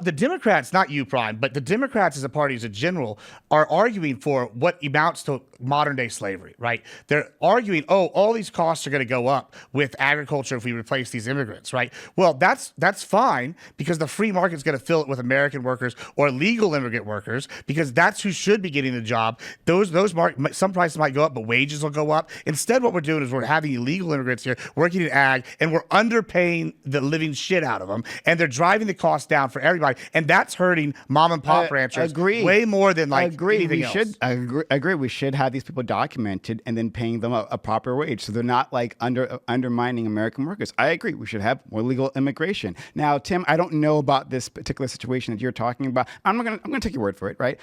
the Democrats, not you, Prime, but the Democrats as a party as a general are arguing for what amounts to modern day slavery, right? They're arguing, all these costs are going to go up with agriculture if we replace these immigrants, right? Well, that's fine because the free market's going to fill it with American workers or legal immigrant workers because that's who should be getting the job. Some prices might go up, but wages will go up. Instead, what we're doing is we're having illegal immigrants here working in ag, and we're underpaying the living shit out of them, and they're driving the cost down for everybody, and that's hurting mom and pop ranchers way more than anything else. I agree. We should have these people documented and then paying them a proper wage, so they're not undermining American workers. I agree. We should have more legal immigration. Now, Tim, I don't know about this particular situation that you're talking about. I'm gonna take your word for it, right?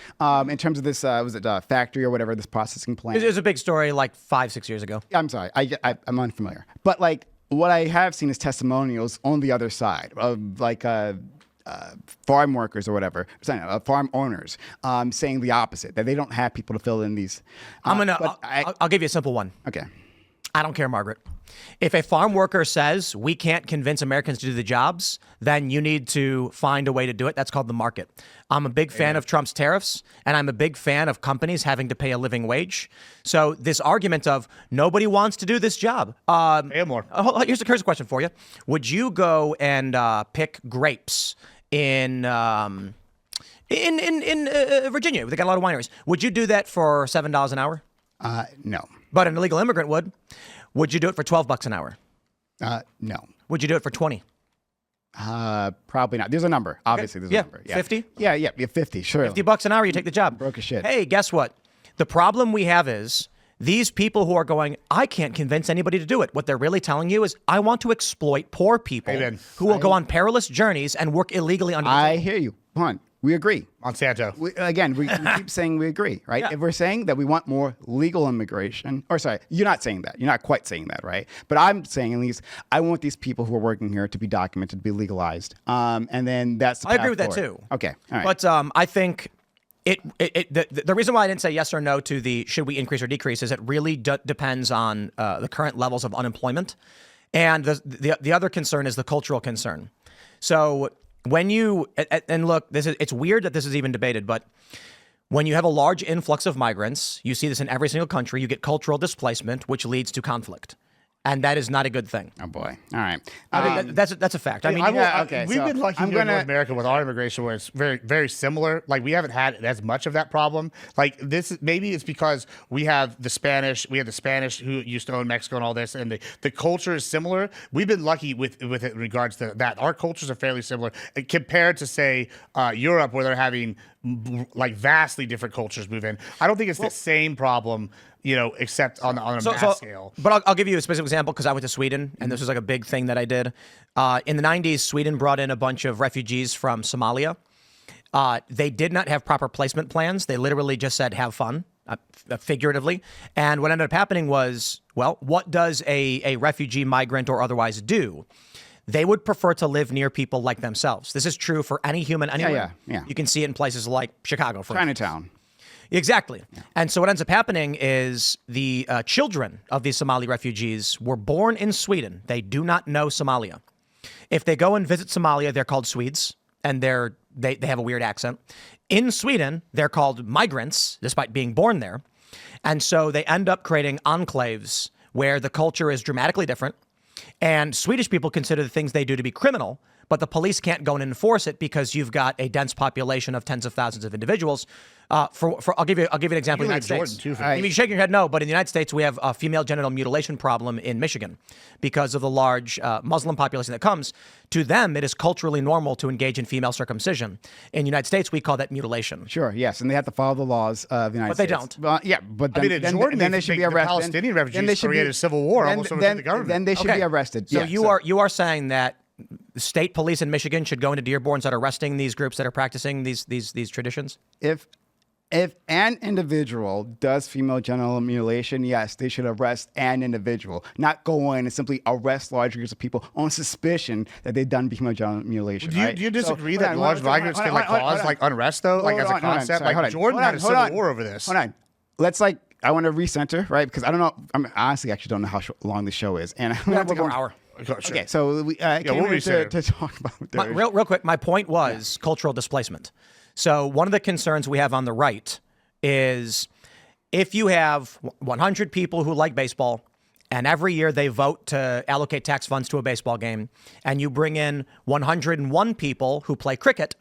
In terms of this, was it factory or whatever, this processing plant? It was a big story like 5-6 years ago. I'm sorry, I'm unfamiliar, but what I have seen is testimonials on the other side of farm workers or whatever, farm owners saying the opposite, that they don't have people to fill in these. I'll give you a simple one. Okay. I don't care, Margaret. If a farm worker says we can't convince Americans to do the jobs, then you need to find a way to do it. That's called the market. I'm a big fan of Trump's tariffs, and I'm a big fan of companies having to pay a living wage. So this argument of nobody wants to do this job. Here's a question for you. Would you go and pick grapes in Virginia? They got a lot of wineries. Would you do that for $7 an hour? No. But an illegal immigrant would. Would you do it for $12 an hour? No. Would you do it for 20? Probably not. There's a number. Obviously, there's a number. Yeah. 50? Yeah, 50, sure. $50 an hour, you take the job. Broke as shit. Hey, guess what? The problem we have is these people who are going, I can't convince anybody to do it. What they're really telling you is, I want to exploit poor people who will go on perilous journeys and work illegally under the I hear you. Come on. We agree. Monsanto. We keep saying we agree, right? Yeah. If we're saying that we want more legal immigration, or sorry, you're not saying that. You're not quite saying that, right? But I'm saying at least I want these people who are working here to be documented, to be legalized. And then that's the I agree with path that forward. too. Okay. All right. But I think the reason why I didn't say yes or no to the should we increase or decrease is it really depends on the current levels of unemployment. And the other concern is the cultural concern. So when you, and look, it's weird that this is even debated, but when you have a large influx of migrants, you see this in every single country, you get cultural displacement, which leads to conflict. And that is not a good thing. Oh boy! All right, I mean, that's a fact. I mean, we've been lucky here in North America with our immigration, where it's very, very similar. Like we haven't had as much of that problem. Like this, maybe it's because we have the Spanish who used to own Mexico and all this, and the culture is similar. We've been lucky with it in regards to that. Our cultures are fairly similar compared to say Europe, where they're having like vastly different cultures move in. I don't think it's the same problem, except on a mass scale. But I'll give you a specific example because I went to Sweden, and this was like a big thing that I did. In the 90s, Sweden brought in a bunch of refugees from Somalia. They did not have proper placement plans. They literally just said, have fun, figuratively. And what ended up happening was, well, what does a refugee, migrant, or otherwise do? They would prefer to live near people like themselves. This is true for any human anywhere. Yeah. You can see it in places like Chicago, for instance. Chinatown. Exactly. Yeah. And so what ends up happening is the children of these Somali refugees were born in Sweden. They do not know Somalia. If they go and visit Somalia, they're called Swedes, and they have a weird accent. In Sweden, they're called migrants, despite being born there. And so they end up creating enclaves where the culture is dramatically different. And Swedish people consider the things they do to be criminal, but the police can't go and enforce it because you've got a dense population of tens of thousands of individuals. I'll give you an example. In the United States, you mean shaking your head no, but in the United States we have a female genital mutilation problem in Michigan because of the large Muslim population that comes. To them, it is culturally normal to engage in female circumcision. In the United States, we call that mutilation. Sure, yes, and they have to follow the laws of the United States. But they don't. don't. But then they should be arrested. The Palestinian refugees created a civil war almost within the government. Then they should be arrested. So you are saying that state police in Michigan should go into Dearborn and start arresting these groups that are practicing these traditions? If an individual does female genital mutilation, yes, they should arrest an individual, not go in and simply arrest large groups of people on suspicion that they've done female genital mutilation. Do you disagree that large migrants can cause unrest though, as a concept? Jordan had a civil war over this. Hold on. Let's I want to recenter, right? Because I don't know. Honestly, actually don't know how long the show is, and I'm gonna go for an hour. Sure. Okay, so we came what were here you saying? to talk about Real quick, my point was cultural displacement. So one of the concerns we have on the right is if you have 100 people who like baseball and every year they vote to allocate tax funds to a baseball game, and you bring in 101 people who play cricket,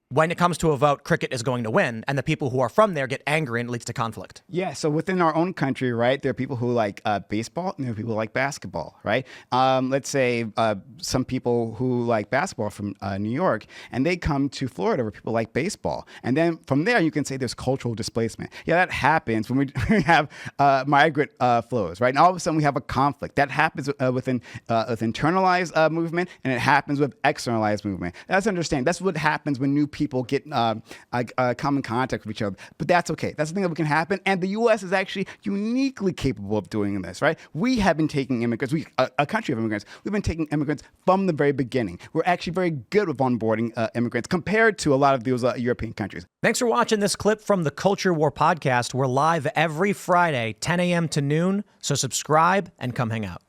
when it comes to a vote, cricket is going to win, and the people who are from there get angry and it leads to conflict. Yeah, so within our own country, right, there are people who like baseball and there are people who like basketball, right? Let's say some people who like basketball from New York, and they come to Florida where people like baseball. And then from there, you can say there's cultural displacement. Yeah, that happens when we have migrant flows, right? And all of a sudden, we have a conflict. That happens with internalized movement, and it happens with externalized movement. That's understand. That's what happens when new people get come in contact with each other. But that's okay. That's the thing that can happen. And the U.S. is actually uniquely capable of doing this, right? We have been taking immigrants, a country of immigrants, we've been taking immigrants from the very beginning. We're actually very good with onboarding immigrants compared to a lot of those European countries. Thanks for watching this clip from the Culture War podcast. We're live every Friday, 10 a.m. to noon, so subscribe and come hang out.